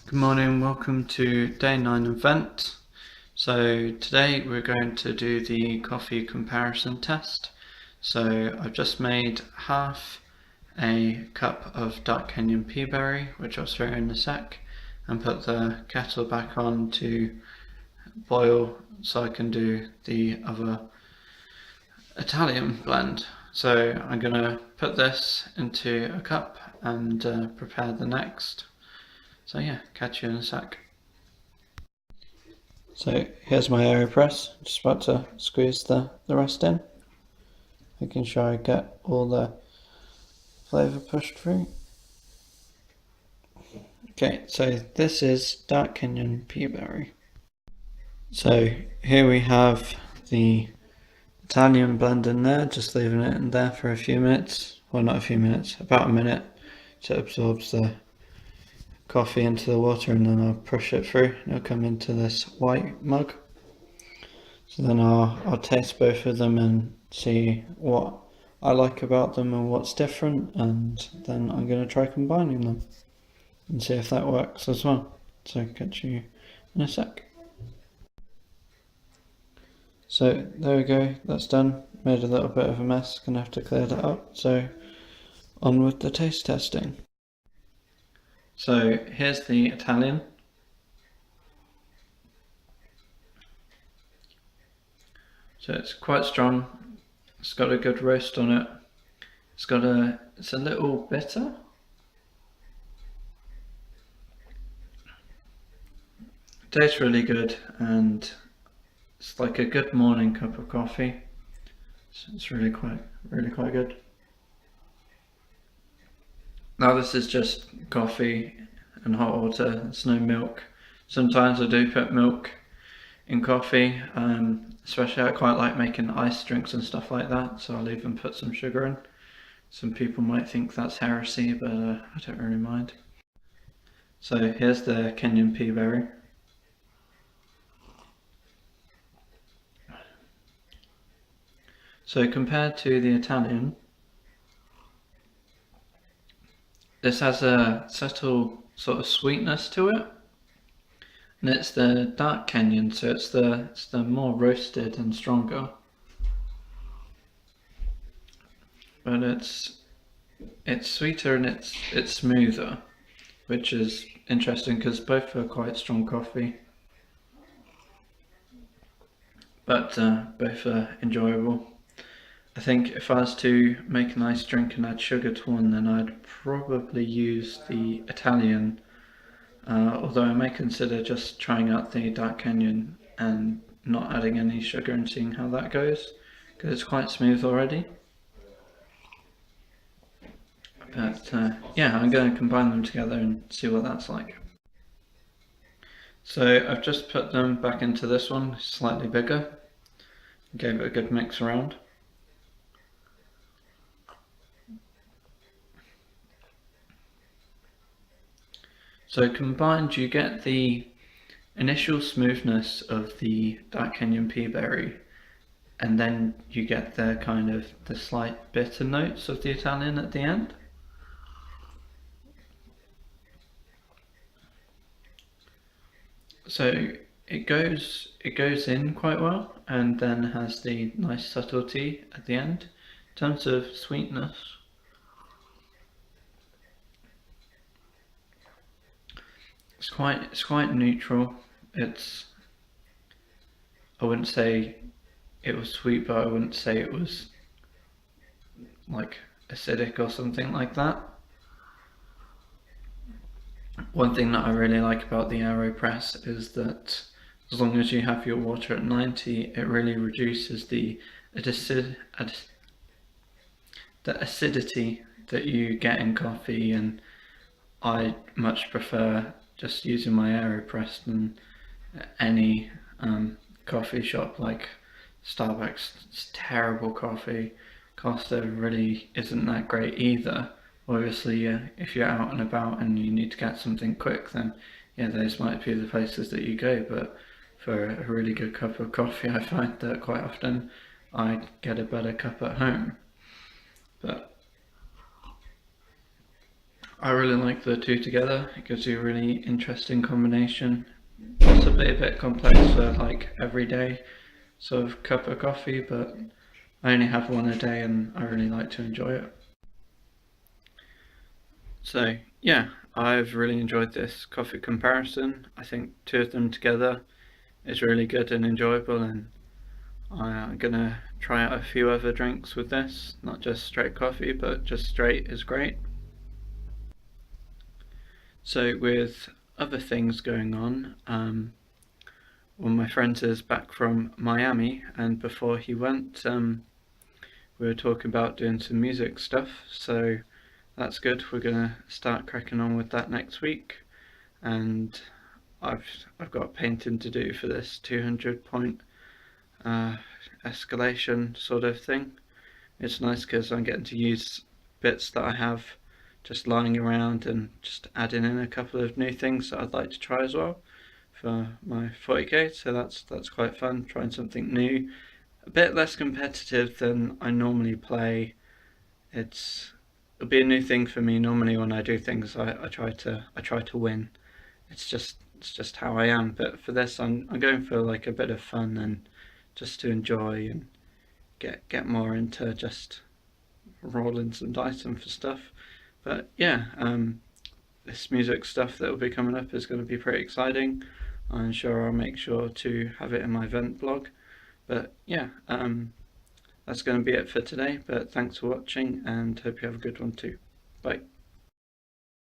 Good morning, welcome to day 9 event. So today we're going to do the coffee comparison test. So I've just made half a cup of dark Kenyan Peaberry, which I'll show you in a sec, and put the kettle back on to boil so I can do the other Italian blend. So I'm going to put this into a cup and prepare the next. So yeah, catch you in a sec. So here's my AeroPress, just about to squeeze the rest in, making sure I get all the flavour pushed through. Okay, so this is dark Kenyan Peaberry. So here we have the Italian blend in there, just leaving it in there for a few minutes, well not a few minutes, about a minute, so it absorbs the coffee into the water, and then I'll push it through and it'll come into this white mug. So then I'll taste both of them and see what I like about them and what's different, and then I'm going to try combining them and see if that works as well. So catch you in a sec. So there we go, that's done. Made a little bit of a mess, gonna have to clear that up. So on with the taste testing. So here's the Italian. So it's quite strong. It's got a good roast on it. It's a little bitter. It tastes really good, and it's like a good morning cup of coffee. So it's really quite good. Now this is just coffee and hot water. There's no milk. Sometimes I do put milk in coffee, especially I quite like making iced drinks and stuff like that, so I'll even put some sugar in. Some people might think that's heresy, but I don't really mind. So here's the Kenyan Peaberry. So compared to the Italian, this has a subtle sort of sweetness to it. And it's the dark Kenyan, so it's the more roasted and stronger. But it's sweeter and it's smoother, which is interesting because both are quite strong coffee. But both are enjoyable. I think if I was to make a nice drink and add sugar to one, then I'd probably use the Italian. Although I may consider just trying out the dark Kenyan and not adding any sugar and seeing how that goes, because it's quite smooth already. But yeah, I'm going to combine them together and see what that's like. So I've just put them back into this one, slightly bigger. Gave it a good mix around. So combined you get the initial smoothness of the dark Kenyan Peaberry, and then you get the kind of the slight bitter notes of the Italian at the end. So it goes in quite well, and then has the nice subtlety at the end. In terms of sweetness, it's quite neutral. I wouldn't say it was sweet, but I wouldn't say it was like acidic or something like that. One thing that I really like about the AeroPress is that as long as you have your water at 90, it really reduces the acidity that you get in coffee, and I much prefer just using my AeroPress than any coffee shop like Starbucks. It's terrible coffee. Costa really isn't that great either. Obviously, if you're out and about and you need to get something quick, then yeah, those might be the places that you go. But for a really good cup of coffee, I find that quite often I get a better cup at home. But I really like the two together. It gives you a really interesting combination. Possibly a bit complex for like everyday sort of cup of coffee, but I only have one a day and I really like to enjoy it. So yeah, I've really enjoyed this coffee comparison. I think two of them together is really good and enjoyable, and I'm gonna try out a few other drinks with this, not just straight coffee, but just straight is great. So with other things going on, one of my friends is back from Miami, and before he went, we were talking about doing some music stuff, so that's good. We're gonna start cracking on with that next week, and I've got painting to do for this 200 point escalation sort of thing. It's nice because I'm getting to use bits that I have just lying around and just adding in a couple of new things that I'd like to try as well for my 40k, so that's quite fun, trying something new, a bit less competitive than I normally play. It'll be a new thing for me. Normally when I do things, I try to win. It's just how I am. But for this, I'm going for like a bit of fun and just to enjoy and get more into just rolling some dice and for stuff. But yeah, this music stuff that will be coming up is going to be pretty exciting. I'm sure I'll make sure to have it in my event blog. But yeah, that's going to be it for today. But thanks for watching and hope you have a good one too. Bye.